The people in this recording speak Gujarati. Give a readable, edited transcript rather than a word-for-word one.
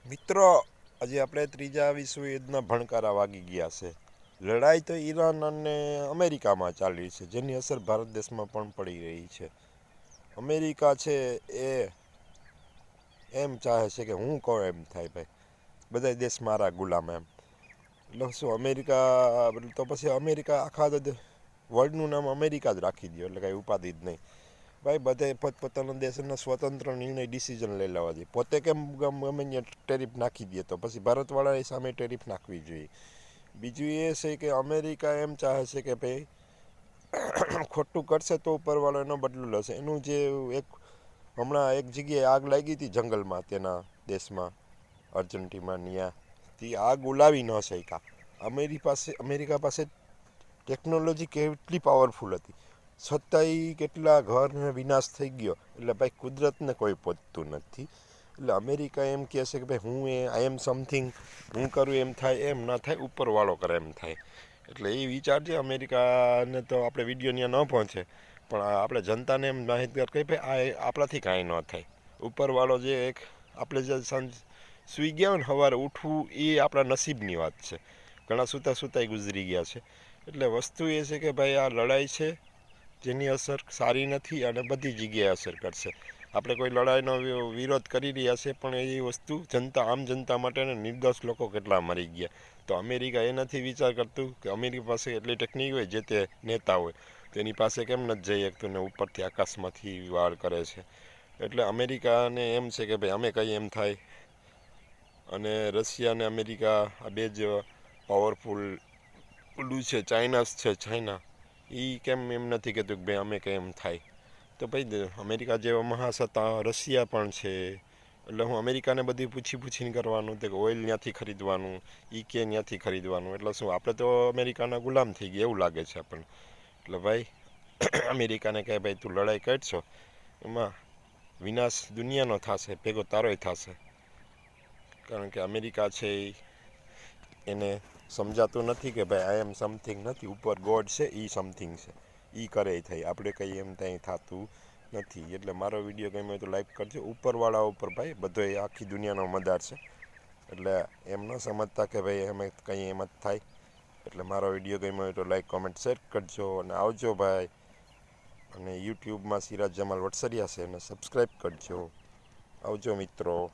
મિત્રો, આજે આપણે ત્રીજા વિશ્વયુદ્ધના ભણકારા વાગી ગયા છે. લડાઈ તો ઈરાન અને અમેરિકામાં ચાલી છે, જેની અસર ભારત દેશમાં પણ પડી રહી છે. અમેરિકા છે એ એમ ચાહે છે કે હું કહું એમ થાય ભાઈ, બધા દેશ મારા ગુલામ એમ. એટલે શું અમેરિકા તો પછી અમેરિકા આખા વર્લ્ડનું નામ અમેરિકા જ રાખી દો, એટલે કાંઈ ઉપાધિ જ નહીં. ભાઈ બધે પોતપોતાના દેશના સ્વતંત્ર નિર્ણય ડિસિઝન લઈ લેવા જોઈએ. પોતે કેમ ગમે ત્યાં ટેરિફ નાખી દે, તો પછી ભારતવાળાએ સામે ટેરિફ નાખવી જોઈએ. બીજું એ છે કે અમેરિકા એમ ચાહે છે કે ભાઈ ખોટું કરશે તો ઉપરવાળો એનો બદલો લેશે. એનું જે એક હમણાં એક જગ્યાએ આગ લાગી હતી જંગલમાં, તેના દેશમાં અર્જેન્ટિના ત્યાં તે આગ ઉલાવી ન શક્યા. અમેરિકા પાસે ટેકનોલોજી કેટલી પાવરફુલ હતી, છતાંય કેટલા ઘરને વિનાશ થઈ ગયો. એટલે ભાઈ કુદરતને કોઈ પહોંચતું નથી. એટલે અમેરિકા એમ કહે છે કે ભાઈ હું આઈ એમ સમથિંગ, હું કરું એમ થાય, એમ ના થાય ઉપરવાળો કરે એમ થાય. એટલે એ વિચાર છે અમેરિકાને. તો આપણે વિડીયો ત્યાં ન પહોંચે, પણ આપણે જનતાને એમ માહિતગાર કહી ભાઈ આ આપણાથી કાંઈ ન થાય. ઉપરવાળો જે એક આપણે જે સૂઈ ગયા હોય ને સવારે ઉઠવું, એ આપણા નસીબની વાત છે. ઘણા સૂતાય ગુજરી ગયા છે. એટલે વસ્તુ એ છે કે ભાઈ આ લડાઈ છે જેની અસર સારી નથી અને બધી જગ્યાએ અસર કરશે. આપણે કોઈ લડાઈનો વિરોધ કરી રહ્યા છે, પણ એ વસ્તુ આમ જનતા માટે નિર્દોષ લોકો કેટલા મરી ગયા. તો અમેરિકા એ નથી વિચાર કરતું કે અમેરિકા પાસે એટલી ટેકનિક હોય, જે તે નેતા હોય તેની પાસે કેમ નથી જઈ શકતું ને ઉપરથી આકાશમાંથી વાર કરે છે. એટલે અમેરિકાને એમ છે કે ભાઈ અમે કહીએ એમ થાય. અને રશિયા અને અમેરિકા આ બે જ પાવરફુલ ઓલું છે. ચાઇના એ કેમ એમ નથી કહેતું કે ભાઈ અમે કંઈ એમ થાય. તો ભાઈ અમેરિકા જેવા મહાસત્તા રશિયા પણ છે. એટલે હું અમેરિકાને બધી પૂછીને કરવાનું, તો ઓઇલ ત્યાંથી ખરીદવાનું, એ કે ત્યાંથી ખરીદવાનું. એટલે શું આપણે તો અમેરિકાના ગુલામ થઈ ગયા એવું લાગે છે આપણને. એટલે ભાઈ અમેરિકાને કહે ભાઈ તું લડાઈ કરશો, એમાં વિનાશ દુનિયાનો થશે, ભેગો તારોય થશે. કારણ કે અમેરિકા છે એને સમજાતું નથી કે ભાઈ આઈ એમ સમથિંગ નથી, ઉપર ગોડ છે એ સમથિંગ છે, એ કરે થઈ. આપણે કંઈ એમ ત્યાં થતું નથી. એટલે મારો વિડીયો ગમ્યો હોય તો લાઈક કરજો. ઉપરવાળા ઉપર ભાઈ બધો આખી દુનિયાનો મદાર છે. એટલે એમ ન સમજતા કે ભાઈ અમે કંઈ એમ જ થાય. એટલે મારો વિડીયો ગમ્યો હોય તો લાઈક, કોમેન્ટ, શેર કરજો અને આવજો ભાઈ. અને યુટ્યુબમાં સિરાજ જમાલ વટસરિયા છે, એને સબસ્ક્રાઈબ કરજો. આવજો મિત્રો.